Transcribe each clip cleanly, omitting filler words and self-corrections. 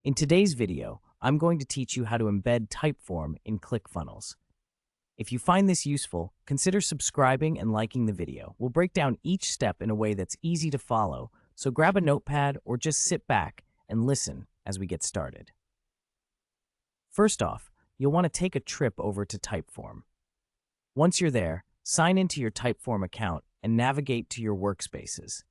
In today's video, I'm going to teach you how to embed Typeform in ClickFunnels. If you find this useful, consider subscribing and liking the video. We'll break down each step in a way that's easy to follow, so grab a notepad or just sit back and listen as we get started. First off, you'll want to take a trip over to Typeform. Once you're there, sign into your Typeform account and navigate to your workspaces.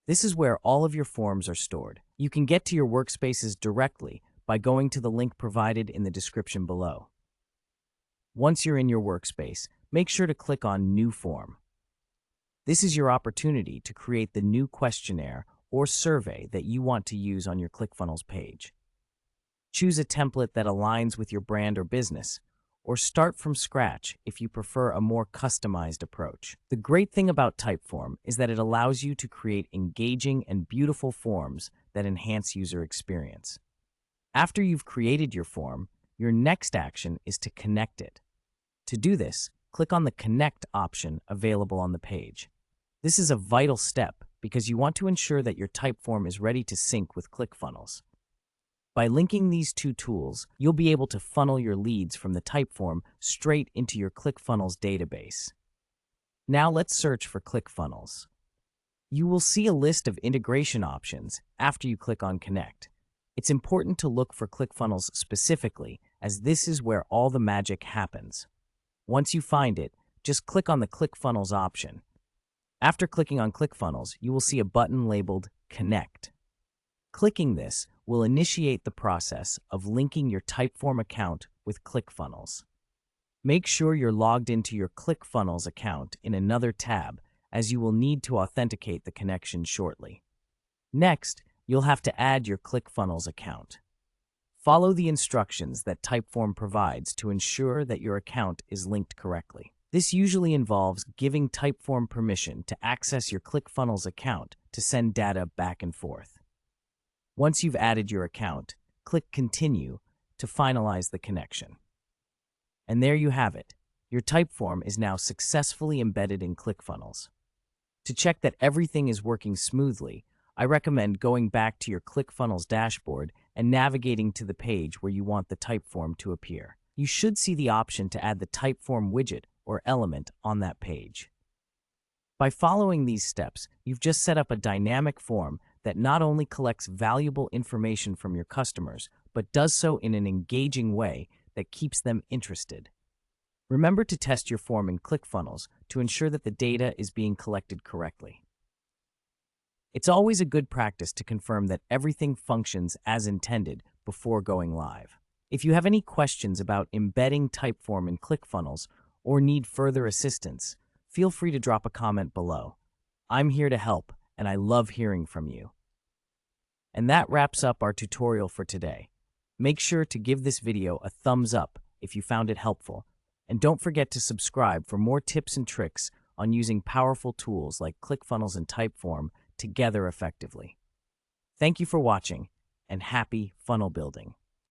This is where all of your forms are stored. You can get to your workspaces directly by going to the link provided in the description below. Once you're in your workspace, make sure to click on New Form. This is your opportunity to create the new questionnaire or survey that you want to use on your ClickFunnels page. Choose a template that aligns with your brand or business, or start from scratch if you prefer a more customized approach. The great thing about Typeform is that it allows you to create engaging and beautiful forms that enhance user experience. After you've created your form, your next action is to connect it. To do this, click on the Connect option available on the page. This is a vital step because you want to ensure that your Typeform is ready to sync with ClickFunnels. By linking these two tools, you'll be able to funnel your leads from the Typeform straight into your ClickFunnels database. Now let's search for ClickFunnels. You will see a list of integration options after you click on Connect. It's important to look for ClickFunnels specifically, as this is where all the magic happens. Once you find it, just click on the ClickFunnels option. After clicking on ClickFunnels, you will see a button labeled Connect. Clicking this will initiate the process of linking your Typeform account with ClickFunnels. Make sure you're logged into your ClickFunnels account in another tab, as you will need to authenticate the connection shortly. Next, you'll have to add your ClickFunnels account. Follow the instructions that Typeform provides to ensure that your account is linked correctly. This usually involves giving Typeform permission to access your ClickFunnels account to send data back and forth. Once you've added your account, click Continue to finalize the connection. And there you have it. Your Typeform is now successfully embedded in ClickFunnels. To check that everything is working smoothly, I recommend going back to your ClickFunnels dashboard and navigating to the page where you want the Typeform to appear. You should see the option to add the Typeform widget or element on that page. By following these steps, you've just set up a dynamic form that not only collects valuable information from your customers, but does so in an engaging way that keeps them interested. Remember to test your form in ClickFunnels to ensure that the data is being collected correctly. It's always a good practice to confirm that everything functions as intended before going live. If you have any questions about embedding Typeform in ClickFunnels or need further assistance, feel free to drop a comment below. I'm here to help, and I love hearing from you. And that wraps up our tutorial for today. Make sure to give this video a thumbs up if you found it helpful, and don't forget to subscribe for more tips and tricks on using powerful tools like ClickFunnels and Typeform together effectively. Thank you for watching, and happy funnel building.